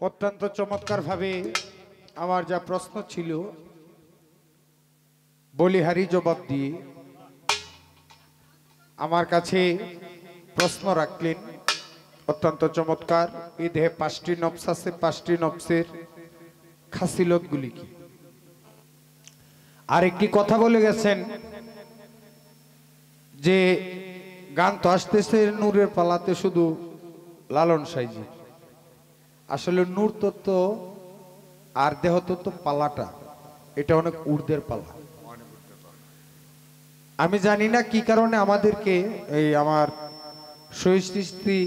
অত্যন্ত চমৎকারভাবে আমার যা প্রশ্ন ছিল বলিহারি জবাব দিয়ে আমার কাছে প্রশ্ন রাখলেন। অত্যন্ত চমৎকার। এই দেহে 5টি নফস আছে, 5টি নফসের খাসিলতগুলি কি? আর একটি কথা বলে গেছেন যে গান তো আসতেছে নূরের পালাতে, শুধু লালন সাইজি। আসলে নূর তত্ত্ব আর দেহ তত্ত্ব পালাটা এটা অনেক ঊর্ধ্বের পালা। আমি জানি না কি কারণে আমাদেরকে এই আমার সৃষ্টি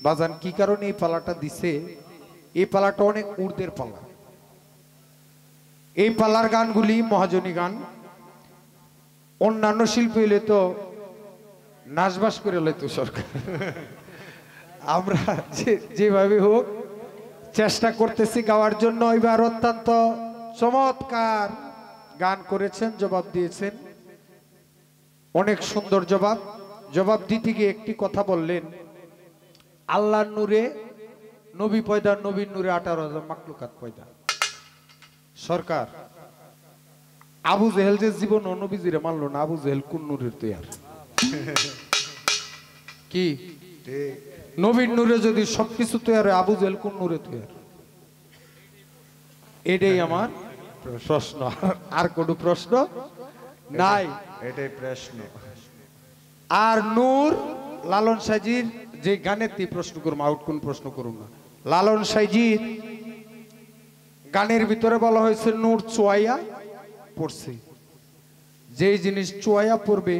বাজান কি কারণে এই পালাটা দিছে। এই পালাটা অনেক ঊর্ধ্বের পালা। এই পালার গানগুলি মহাজনী গান। অন্যান্য শিল্পী হলে তো নাচবাস করে লইতো সরকার। আমরা যেভাবে হোক চেষ্টা করতেছি গাওয়ার জন্য। এবার অত্যন্ত চমৎকার গান করেছেন, জবাব দিয়েছেন, অনেক সুন্দর জবাব। জবাব দিতে গিয়ে একটি কথা বললেন, আল্লাহর নূরে নবী পয়দা, নবীর নূরে 18,000 মাকলুকাত পয়দা। সরকার আবু জেহেল যে জীবন ও নবীজিরে মানলো না, আবু জেহেল কোন নূরের তৈয়ার? কি নবীর নূরে যদি সবকিছু তৈয়ার হয়, আবু জেহেল কোন নূরে তৈয়ার? এটাই আমার প্রশ্ন, আর কোনো প্রশ্ন নাই। এটাই প্রশ্ন। আর নূর লালন সাইজির যে গানের তে প্রশ্ন করুন, আউট কোন প্রশ্ন করুন না। লালন সাইজির গানের ভিতরে বলা হয়েছে নূর চুয়াইয়া পড়ছে। যে জিনিস চুয়াইয়া পড়বে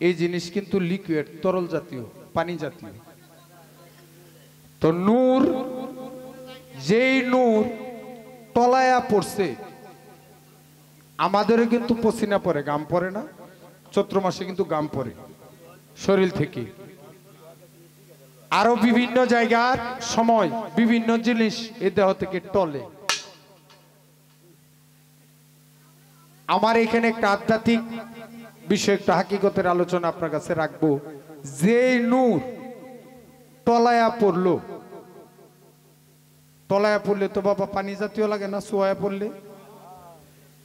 এই জিনিস কিন্তু লিকুইড, তরল জাতীয়, পানি জাতীয়। তো নূর, যেই নূর তলায়া পড়ছে, আমাদেরও কিন্তু পসিনা পড়ে, গাম পড়ে না? চৈত্র মাসে কিন্তু গাম পড়ে শরীর থেকে। আরো বিভিন্ন জায়গার সময় বিভিন্ন জিনিস এ দেহ থেকে টলে। আমার এখানে একটা আধ্যাত্মিক বিষয়, একটা হাকিকতের আলোচনা আপনার কাছে রাখবো। যে নূর তলায়া পড়লো, তলায়া পড়লে তো বাবা পানি জাতীয় লাগে না? চুয়ায়া পড়লে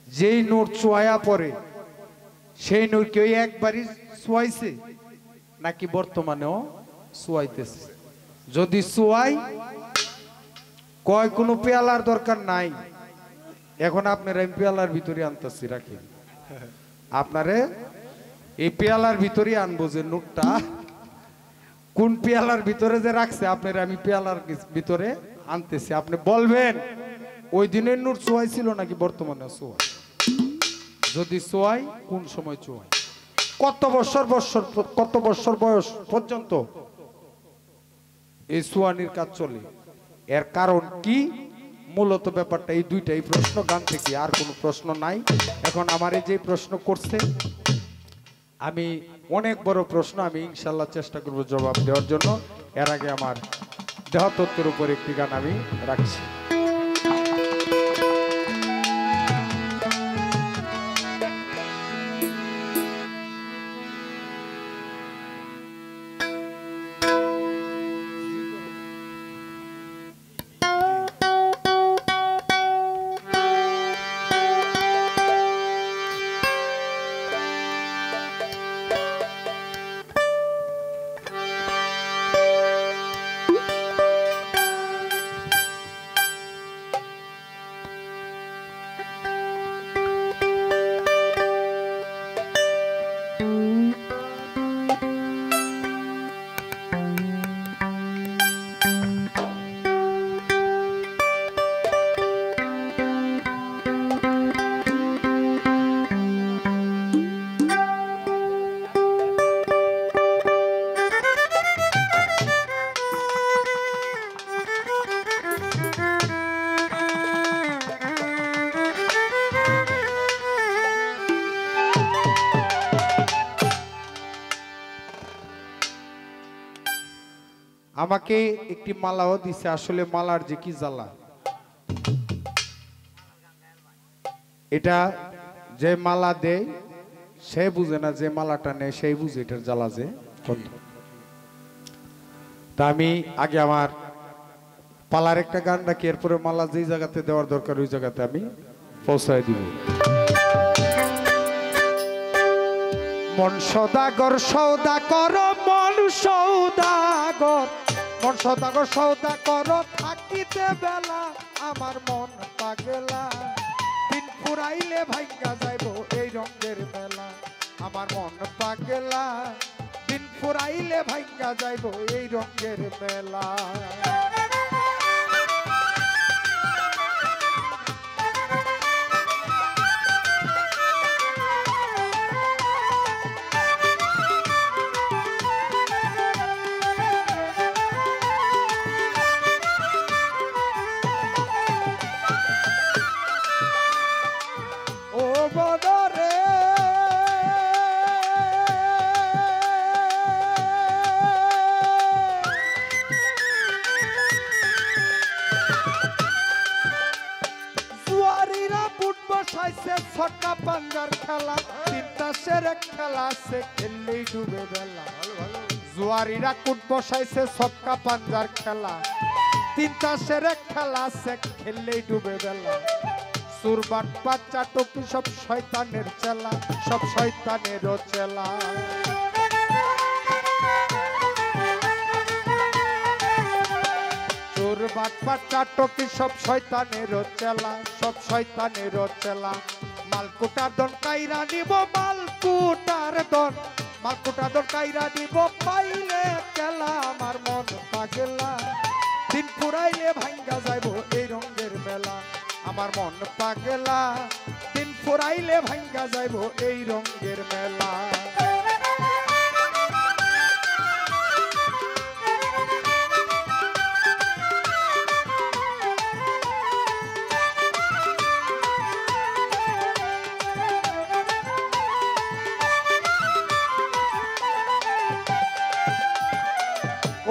যেই নূর চুয়ায়া পড়ে, সেই নূর কি ওই একবারই চুয়াইছে নাকি বর্তমানেও চুয়াইতেছে? যদি চুয়াই কয় কোনো পেয়ালার দরকার নাই, এখন আপনারা এই পেয়ালার ভিতরে আনতেছি, রাখি আপনারে এই পেয়ালার ভিতরে আনবো। যে নূরটা কোন পেয়ালার ভিতরে যে রাখছে আপনারা আমি পেয়ালার ভিতরে আনতেছি। আপনি বলবেন ওই দিনের নূর চুয়াই ছিল নাকি বর্তমানে চুয়াই? যদি চুয়াই, কোন সময় চুয়াই? কত বছর বয়স পর্যন্ত এই চুয়ানির কাজ চলে? এর কারণ কি? মূলত ব্যাপারটা এই দুইটাই প্রশ্ন গান থেকে, আর কোনো প্রশ্ন নাই। এখন আমার এই যে প্রশ্ন করছে, আমি অনেক বড় প্রশ্ন, আমি ইনশাল্লাহ চেষ্টা করব জবাব দেওয়ার জন্য। এর আগে আমার দেহতত্ত্বের উপর একটি গান আমি রাখছি। আমাকে একটি মালাও দিছে। আসলে মালার যে কি জ্বালা, এটা যে মালা দেয় সে বুঝে না, যে মালাটা নেয় সেই বুঝে এটার জ্বালা যে কত। তা আমি আগে আমার পালার একটা গান রাখি, এরপরে মালা যেই জায়গাতে দেওয়ার দরকার ওই জায়গাতে আমি পৌঁছায় দিব। মন সদাগর সৌদা কর, মন সৌদাগর, মন সদাগর সৌদা কর, থাকিতে বেলা আমার মন পাগলা, দিন ফুরাইলে ভাঙ্গা যাইব এই রঙের মেলা, আমার মন পাগলা, দিন ফুরাইলে ভাঙ্গা যাইব এই রঙের মেলা। ছক্কা পাঞ্জার খেলা, তিনটা সেরেক খেলা সে খেললেই ডুবে বেলা। জুয়ারিরা কুট বসাইছে ছক্কা পাঞ্জার খেলা, তিনটা সেরেক খেলা সে খেললেই ডুবে বেলা। সুরবাট বাচ্চা টুপি সব শয়তানের চেলা, সব শয়তানেরও চেলা। সুরবাট বাচ্চা টুপি সব শয়তানেরও চেলা, সব শয়তানেরও চেলা। মালকুটার দন কাইরা নিব, মালকুটার দন, মালকুটার দন কাইরা নিব, পাইলে কেলা আমার মন পাগলা, দিন ফুরাইলে ভাঙ্গা যাইব এই রঙের মেলা, আমার মন পাগলা, দিন ফুরাইলে ভাঙ্গা যাইব এই রঙের মেলা।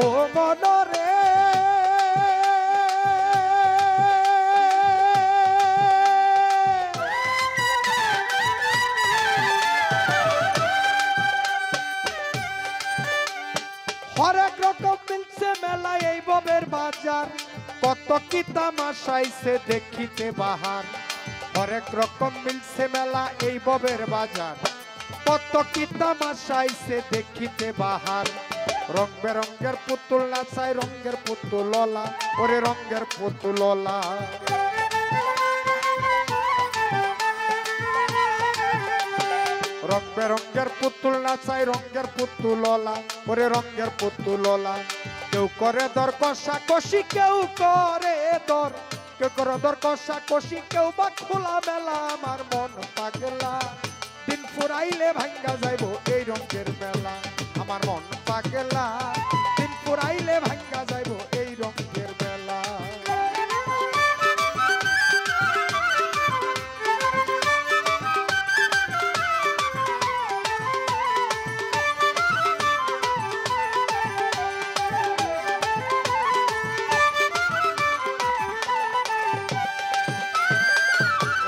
ও মনরে হরেক রকম মিলছে মেলা এই ববের বাজার, কত কি তামাশাইছে দেখিতে বাহার। হরেক রকম মিলছে মেলা এই ববের বাজার, কত কি তামাশাইছে দেখিতে বাহার। রং বেরঙ্গের পুতুল নাচায় রঙের পুতুললা, ওরে রঙের পুতুললা। রং বেরঙ্গের পুতুল নাচায় রঙের পুতুললা, ওরে রঙের পুতুললা। কেউ করে দর কষাকষি, কেউ করে দর, কেউ করে দর কষাকষি, কেউ বা খোলা মেলা, আমার মন পাগলা, দিন ফুরাইলে ভাঙ্গা যাইব এই রঙের মেলা, আমার মন পাগলা, দিন ফুরাইলে ভাঙ্গা যাইব এই রঙের মেলা।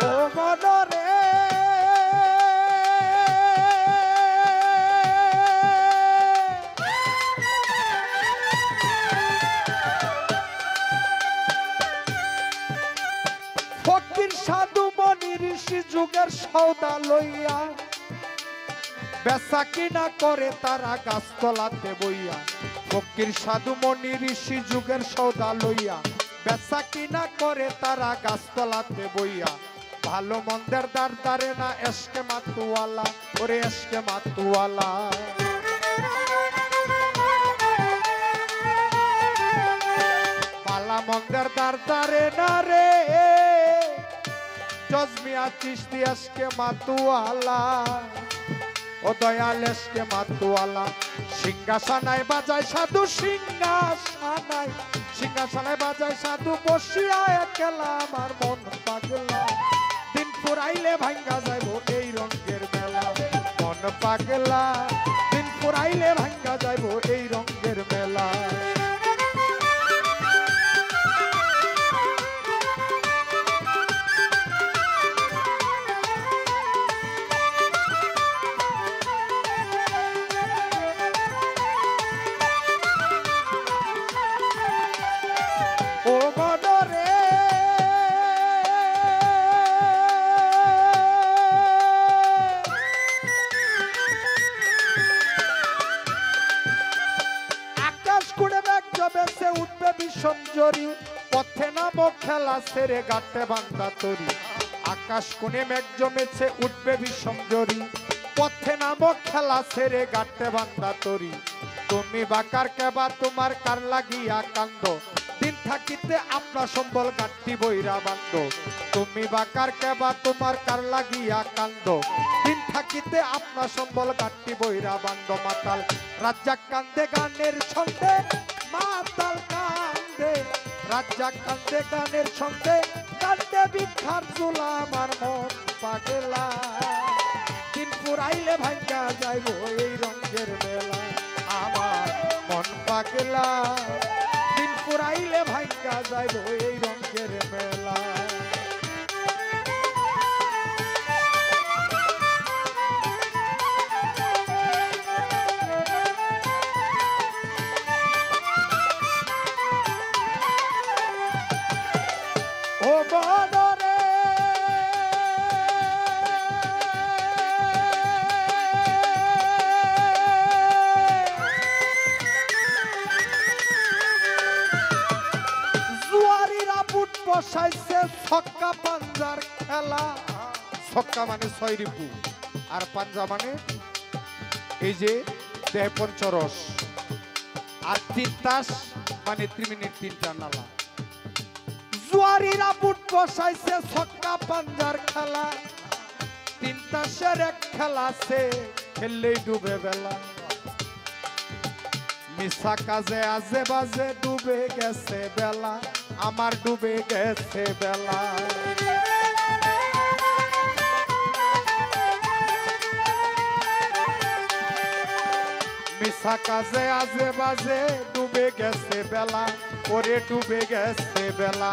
ও মনরে সাধু মনি ঋষি যুগের সৌদা লইয়া, বেচা কিনা করে তারা গাছতলাতে বইয়া। ফকির সাধু মনি ঋষি যুগের সৌদা লইয়া, বেচা কিনা করে তারা গাছতলাতে বইয়া। ভালো মন্দের দার দারে না এসকে মাতুয়ালা, ওরে এসকে মাতুয়ালা। পালা মন্দের দার দারে না রে, জজমিয়া চিশতি এসকে মাতুয়ালা, ও দয়াল এসকে মাতুয়ালা। সিংহাসনায় বাজায় সাধু, সিংহাসনায়, সিংহাসনায় বাজায় সাধু, বসিয়া একলা আমার মন পাগলা, দিন ফুরাইলে ভাঙ্গা যাইব এই রঙের মেলা, মন পাগলা, দিন ফুরাইলে ভাঙ্গা যাইব এই রঙের মেলা। ও বিষম জরি পথে নামো খেলা ছেড়ে গাঁটে বান্ধা তরি আকাশ কোণে মেঘ জমেছে উঠবে বিষম জরি পথে নামো খেলা ছেড়ে গাঁটে বান্ধা তরি তুমি বাকার কেবা তোমার কার লাগিয়া কান্দ দিন থাকিতে আপনা সম্বল গাঁটটি বইরা বান্ধ তুমি বাকার কেবা তোমার কার লাগিয়া কান্দ দিন থাকিতে আপনা সম্বল গাঁটটি বইরা বান্ধ মাতাল রাজ্জাক কান্দে গানের ছন্দে মাতাল কান্দে রাজ্জাক কান্দে গানের ছন্দে কান্দে বিখার চুলা আমার মন পাগলা দিন ফুরাইলে ভাঙ্গা যাইব এই রঙের মেলা আমার মন পাগলা দিন ফুরাইলে ভাঙ্গা যাইব এই রঙের মেলা ও বদরে জুয়ারিরা বুট বসাইছে ছক্কা পাঞ্জার খেলা ছক্কা মানে ছয় রিপু আর পাঞ্জা মানে এই যে দেহ পঞ্চরস আর তিন তাস মানে 3 মিনিট 3টা নালা জুয়ারিরা বুট বসাইছে ছক্কা পাঞ্জার খেলা 3 তাসের এক খেলা সে খেললেই ডুবে বেলা মিশা কাজে আজে বাজে ডুবে গেছে বেলা আমার ডুবে গেছে বেলা মিশা কাজে আজে বাজে ডুবে গেছে বেলা ওরে ডুবে গেছে বেলা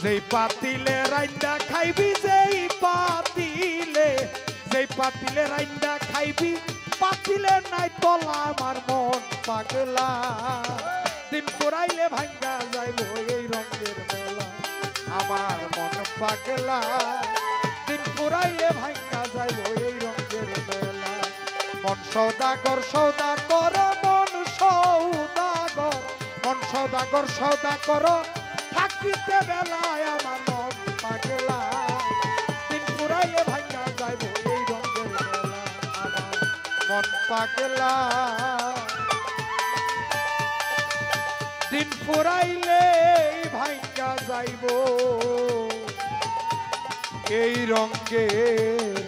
যেই পাতিলে রাইন্দা খাইবি যেই পাতিলে রাইন্দা খাইবি পাতিলে নাই তলা আমার মন পাগলা দিন ফুরাইলে ভাঙ্গা যাইব এই রঙের মেলা আমার মন পাগলা দিন ফুরাইলে ভাঙ্গা যাইব এই রঙের মেলা মন সৌদাগর সৌদাগর মন সৌদাগর মন সৌদাগর সৌদাগর থাকিতে বেলায় আমার মন পাগলা দিন ফুরাইলে ভাঙ্গা যাইব এই রঙের মেলা আমার মন পাগলা দিন ফুরাইলে ভাঙ্গা যাইব এই রঙের